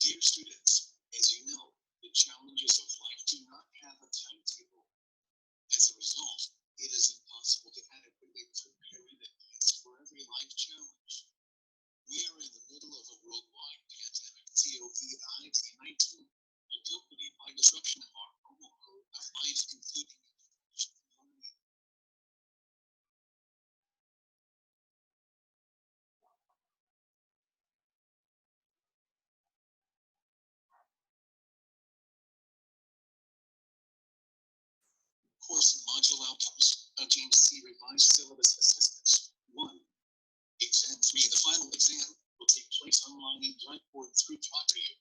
Dear students, as you know, the challenges of life do not have a timetable. As a result, it is impossible to adequately prepare in advance for every life challenge. We are in the middle of a worldwide pandemic, COVID-19, accompanied by disruption of our normal mode of life, including information and learning. Course and module outcomes of James C. Revised Syllabus Assessments. 1. Exam 3. The final exam will take place online in Blackboard through ProctorU.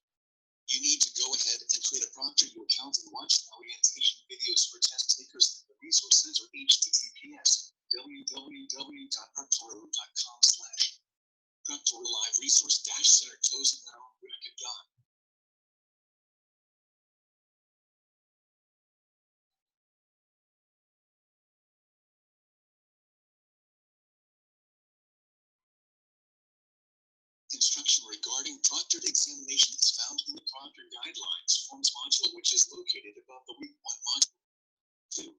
You need to go ahead and create a ProctorU account and watch orientation videos for test takers at the Resource Center, https www.proctorU.com/ Proctor Live Resource Center closing now bracket dot. Instruction regarding proctored examination is found in the Proctor Guidelines Forms module, which is located above the Week 1 module. 2.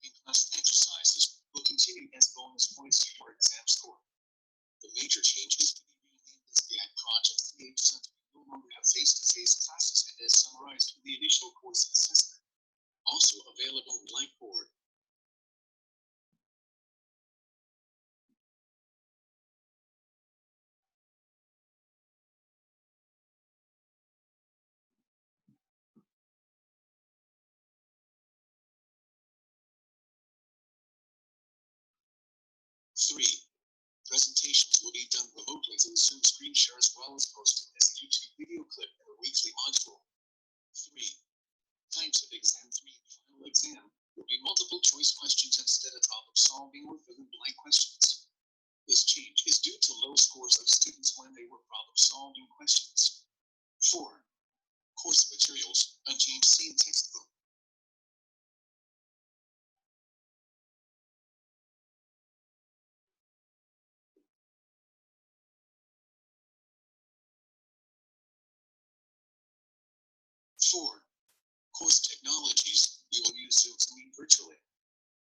In-class exercises will continue as bonus points to your exam score. The major change is to be renamed as the Project CH since we no longer have face-to-face classes and is summarized in the initial course assessment. Also available in Blackboard. Three, presentations will be done remotely through Zoom screen share as well as posted as a YouTube video clip in a weekly module. 3. Types of exam 3 and final exam will be multiple choice questions instead of problem solving or fill in blank questions. This change is due to low scores of students when they were problem solving questions. 4. Course materials, a James C. textbook. 4. Course technologies, we will use Zoom to meet virtually.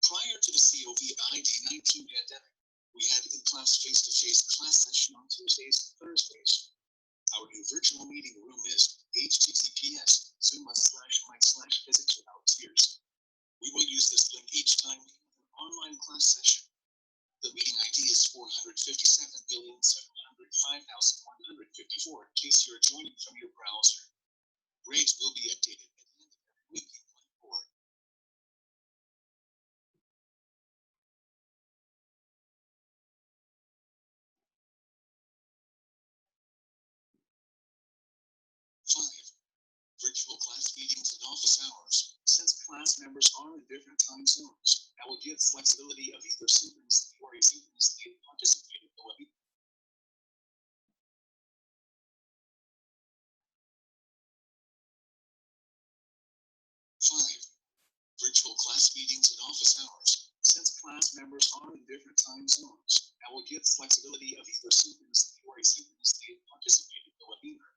Prior to the COVID-19 pandemic, we had in-class face-to-face class session on Tuesdays and Thursdays. Our new virtual meeting room is https zoom.com/mic/physics without tears. We will use this link each time we have an online class session. The meeting ID is 457,705,154 in case you're joining from your browser. Grades will be updated at the end of every week in Blackboard. Five, virtual class meetings and office hours. Since class members are in different time zones, that will give flexibility of either synchronously or asynchronously participating in the webinar. 5. Virtual class meetings and office hours. Since class members are in different time zones, that will give flexibility of either synchronously or asynchronously participating in the webinar.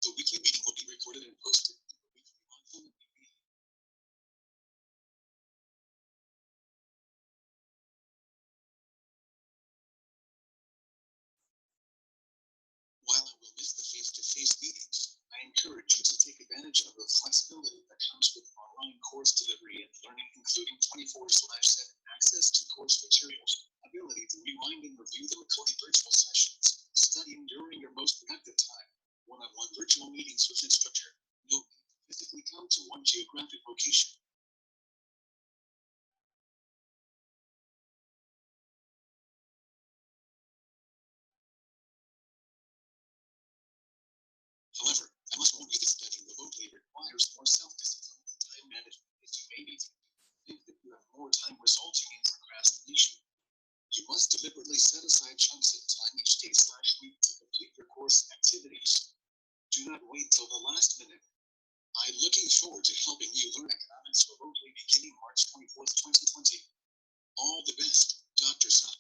The weekly meeting will be recorded and posted in the weekly monthly meeting. While I will miss the face-to-face meetings, I encourage you to take advantage of the flexibility that comes with online course delivery and learning, including 24/7 access to course materials, ability to rewind and review the recorded virtual sessions, studying during your most productive time, one-on-one virtual meetings with instructor, no need to physically come to one geographic location. However, I must warn you that studying remotely requires more self-discipline and time management, as you may need to think that you have more time, resulting in procrastination. You must deliberately set aside chunks of time each day/week to complete your course activities. Do not wait till the last minute. I'm looking forward to helping you learn economics remotely beginning March 24th, 2020. All the best, Dr. Sun.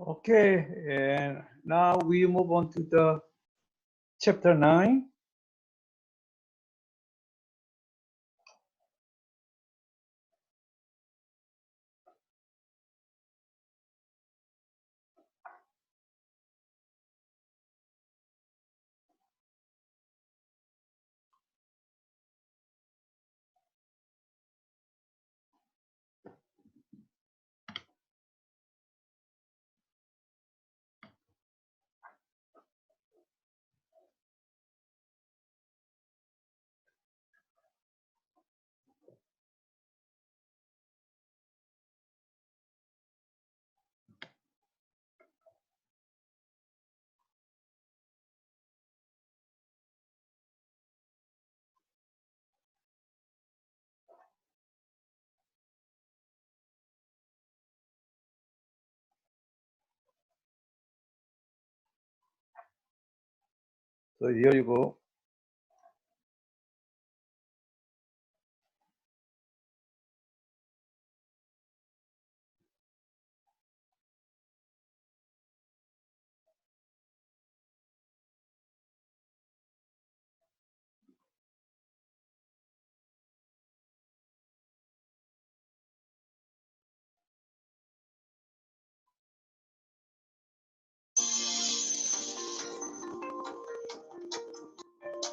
Okay, and now we move on to the chapter 9. So here you go.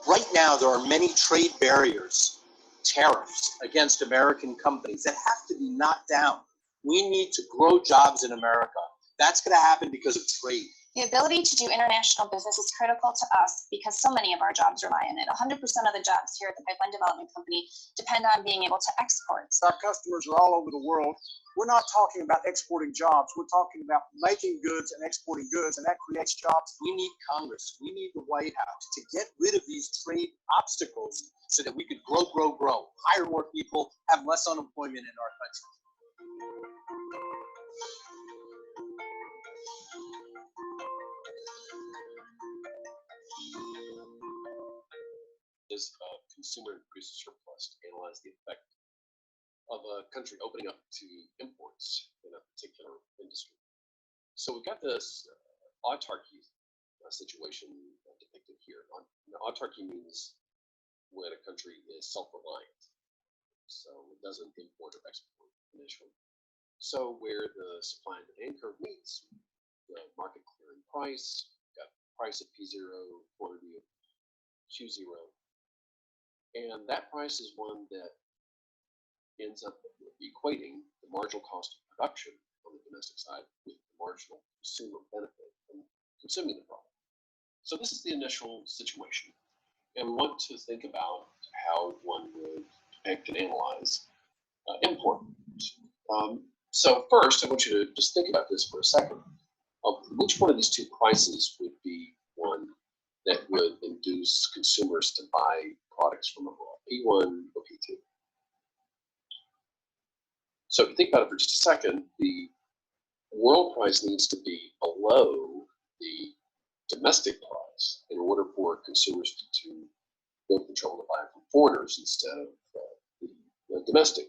Right now, there are many trade barriers, tariffs against American companies that have to be knocked down. We need to grow jobs in America. That's going to happen because of trade. The ability to do international business is critical to us because so many of our jobs rely on it. 100% of the jobs here at the Pipeline Development Company depend on being able to export. Our customers are all over the world. We're not talking about exporting jobs. We're talking about making goods and exporting goods, and that creates jobs. We need Congress, we need the White House to get rid of these trade obstacles so that we could grow, hire more people, have less unemployment in our country. Is consumer and producer surplus to analyze the effect of a country opening up to imports in a particular industry. So we've got this autarky situation depicted here. Autarky means when a country is self-reliant, so it doesn't import or export initially. So where the supply and demand curve meets, the market clearing price, got price of P0, quantity of Q0, and that price is one that ends up equating the marginal cost of production on the domestic side with the marginal consumer benefit from consuming the product. So this is the initial situation. And we want to think about how one would depict and analyze import. So first, I want you to just think about this for a second. Which one of these two prices would be one that would induce consumers to buy products from abroad, P1 or P2? So if you think about it for just a second, the world price needs to be below the domestic price in order for consumers to feel control to buy from foreigners instead of the domestic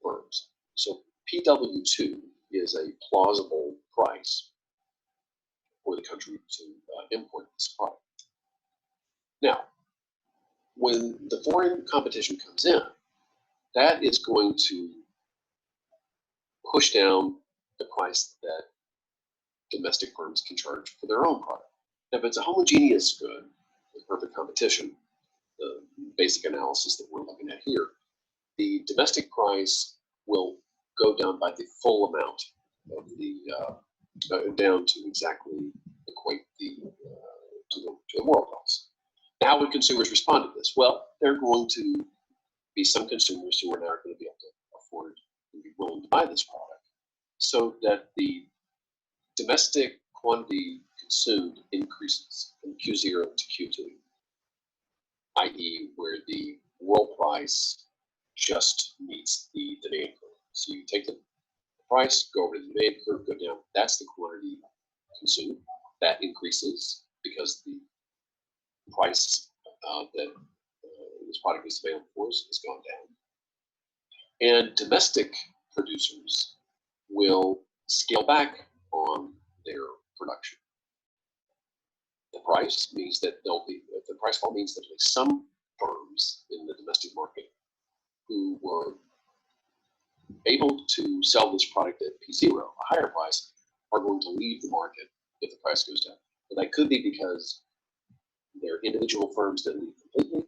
firms. So PW2 is a plausible price for the country to import this product. Now, when the foreign competition comes in, that is going to push down the price that domestic firms can charge for their own product. Now, if it's a homogeneous good with perfect competition, the basic analysis that we're looking at here, the domestic price will go down by the full amount of the down to exactly equate to the world price. How would consumers respond to this? Well, there are going to be some consumers who are not going to be able to afford and be willing to buy this product, so that the domestic quantity consumed increases from Q0 to Q2, i.e., where the world price just meets the demand curve. So you take the price, go over to the demand curve, go down. That's the quantity consumed. That increases because the price that this product is available for has gone down. And domestic producers will scale back on their production. The price means that the price fall means that some firms in the domestic market who were able to sell this product at P0, a higher price, are going to leave the market if the price goes down. And that could be because their individual firms that leave completely,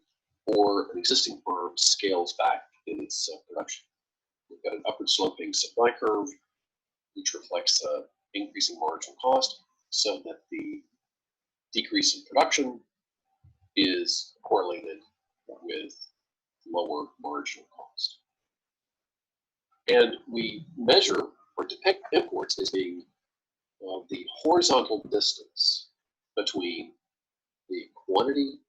or an existing firm scales back in its production. We've got an upward sloping supply curve, which reflects increasing marginal cost, so that the decrease in production is correlated with lower marginal cost. And we measure or depict imports as being the horizontal distance between the quantity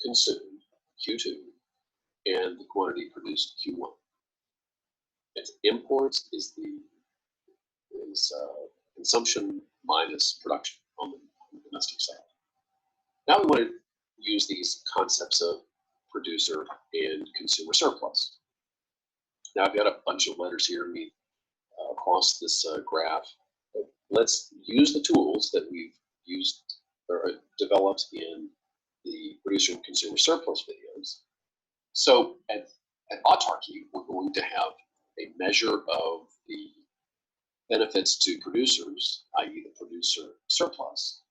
consumed, Q2, and the quantity produced, Q1. If imports is consumption minus production on the domestic side. Now we want to use these concepts of producer and consumer surplus. Now I've got a bunch of letters here across this graph. Let's use the tools that we've used or developed in the producer and consumer surplus videos. So at autarky, we're going to have a measure of the benefits to producers, i.e. the producer surplus.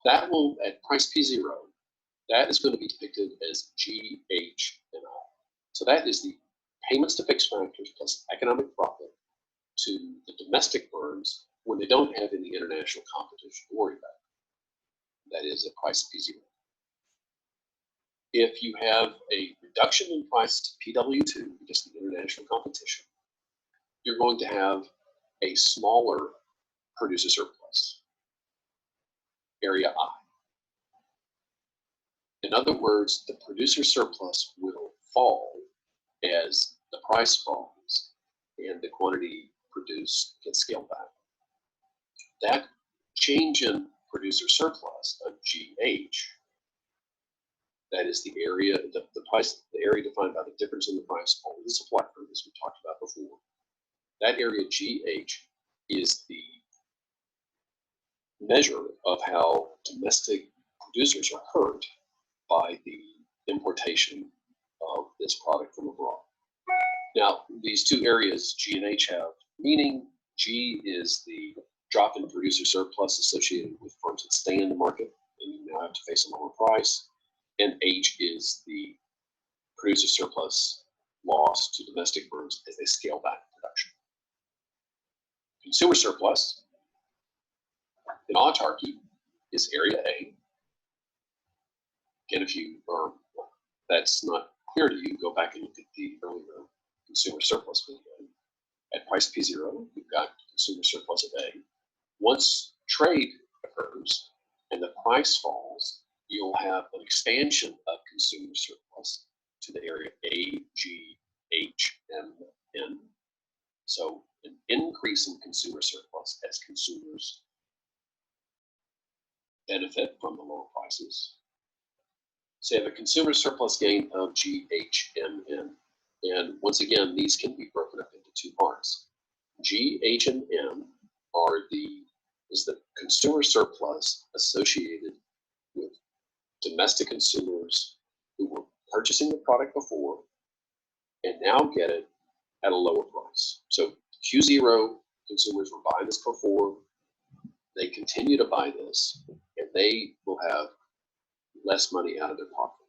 That will, at price P0, that is going to be depicted as G, H, and I. So that is the payments to fixed factors plus economic profit to the domestic firms when they don't have any international competition to worry about. That is at price P0. If you have a reduction in price to PW2, just the international competition, you're going to have a smaller producer surplus, area I. In other words, the producer surplus will fall as the price falls and the quantity produced gets scaled back. That change in producer surplus of GH, that is the area, the area defined by the difference in the price fall, the supply curve, as we talked about before. That area GH is the measure of how domestic producers are hurt by the importation of this product from abroad. Now, these two areas, G and H, have meaning. G is the drop in producer surplus associated with firms that stay in the market and you now have to face a lower price. And H is the producer surplus loss to domestic firms as they scale back production. Consumer surplus in autarky is area A. Again, if that's not clear to you, go back and look at the earlier consumer surplus video. At price P0, you've got consumer surplus of A. Once trade occurs and the price falls, you'll have an expansion of consumer surplus to the area A, G, H, M, N. So an increase in consumer surplus as consumers benefit from the lower prices. So you have a consumer surplus gain of G, H, M, N. And once again, these can be broken up into two parts. G, H, and M is the consumer surplus associated with domestic consumers who were purchasing the product before and now get it at a lower price. So Q0 consumers were buying this before, they continue to buy this, and they will have less money out of their pocket.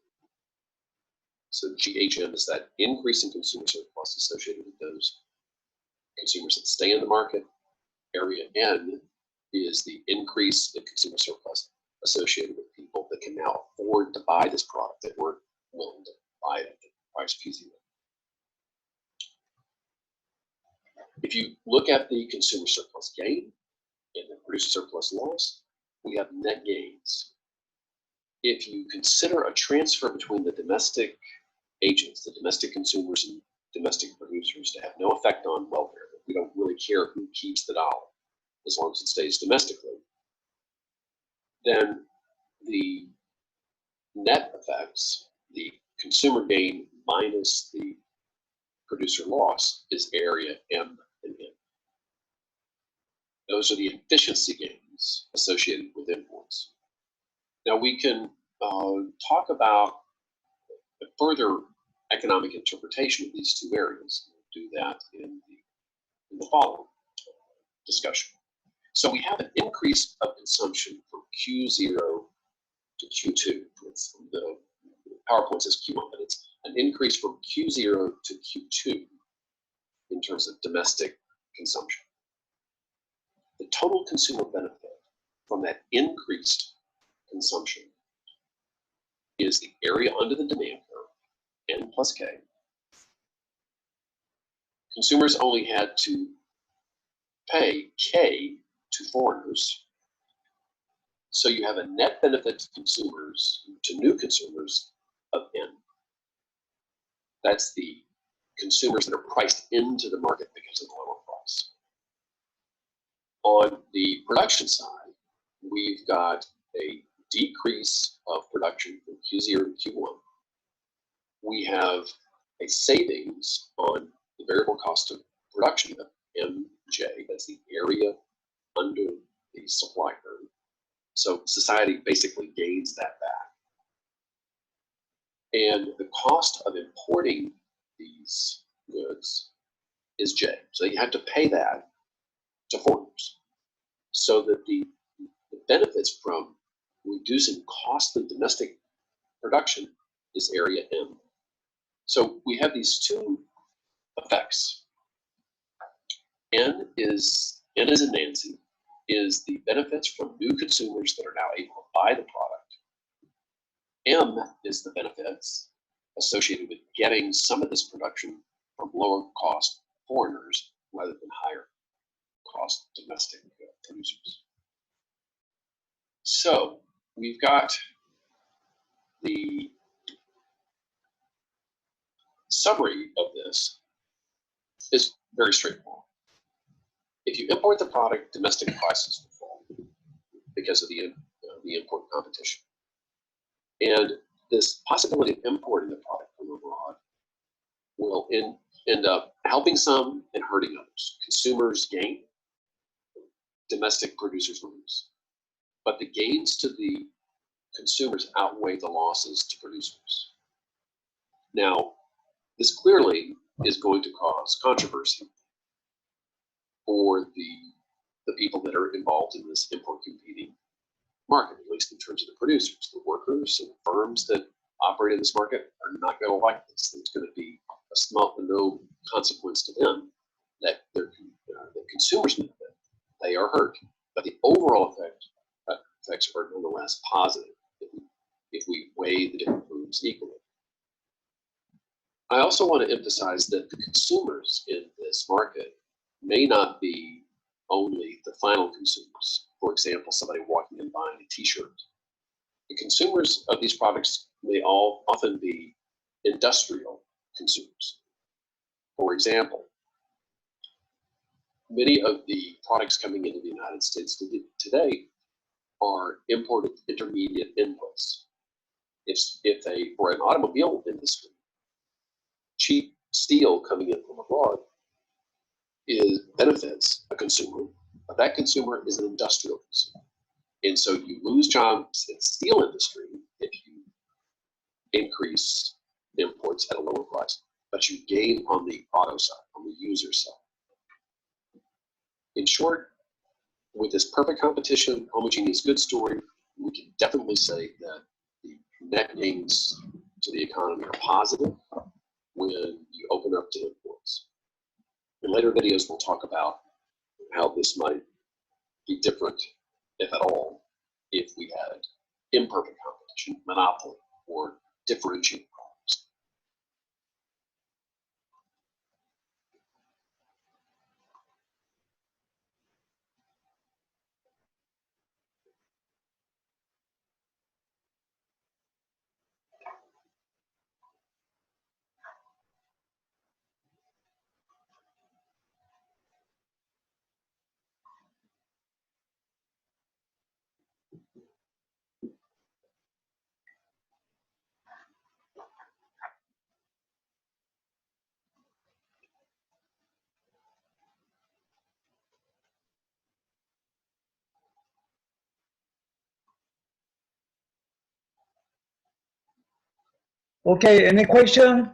So GHM is that increase in consumer surplus associated with those consumers that stay in the market. Area N is the increase in consumer surplus associated with people that can now afford to buy this product that weren't willing to buy it at the price P0. If you look at the consumer surplus gain and the producer surplus loss, we have net gains. If you consider a transfer between the domestic agents, the domestic consumers and domestic producers to have no effect on welfare, we don't really care who keeps the dollar as long as it stays domestically, then the net effects, the consumer gain minus the producer loss, is area M and N. Those are the efficiency gains associated with imports. Now we can talk about a further economic interpretation of these two areas. We'll do that in the following discussion. So we have an increase of consumption from Q0 to Q2. The PowerPoint says Q1, but it's an increase from Q0 to Q2 in terms of domestic consumption. The total consumer benefit from that increased consumption is the area under the demand curve, N plus K. Consumers only had to pay K to foreigners. So you have a net benefit to consumers, to new consumers, of N. That's the consumers that are priced into the market because of the lower price. On the production side, we've got a decrease of production from Q0 to Q1. We have a savings on the variable cost of production of MJ, that's the area under the supply curve. So society basically gains that back. And the cost of importing these goods is J. So you have to pay that to foreigners. So that the benefits from reducing cost of domestic production is area M. So we have these two effects. N is in Nancy, is the benefits from new consumers that are now able to buy the product. M is the benefits associated with getting some of this production from lower cost foreigners rather than higher cost domestic producers. So we've got the summary of this is very straightforward. If you import the product, domestic prices will fall because of the import competition. And this possibility of importing the product from abroad will end up helping some and hurting others. Consumers gain, domestic producers lose. But the gains to the consumers outweigh the losses to producers. Now, this clearly is going to cause controversy for the people that are involved in this import competing market, at least in terms of the producers. The workers and firms that operate in this market are not going to like this. There's going to be a small to no consequence to them that the consumers benefit. They are hurt, but the overall effects are nonetheless positive if we weigh the different moves equally. I also want to emphasize that the consumers in this market may not be only the final consumers. For example, somebody walking in buying a t-shirt. The consumers of these products may often be industrial consumers. For example, many of the products coming into the United States today are imported intermediate inputs. For an automobile industry, cheap steel coming in from abroad benefits a consumer, but that consumer is an industrial consumer. And so you lose jobs in the steel industry if you increase imports at a lower price, but you gain on the auto side, on the user side. In short, with this perfect competition, homogeneous goods story, we can definitely say that the net gains to the economy are positive when you open up to imports. In later videos, we'll talk about how this might be different, if at all, if we had imperfect competition, monopoly, or differentiated products. Okay, any question?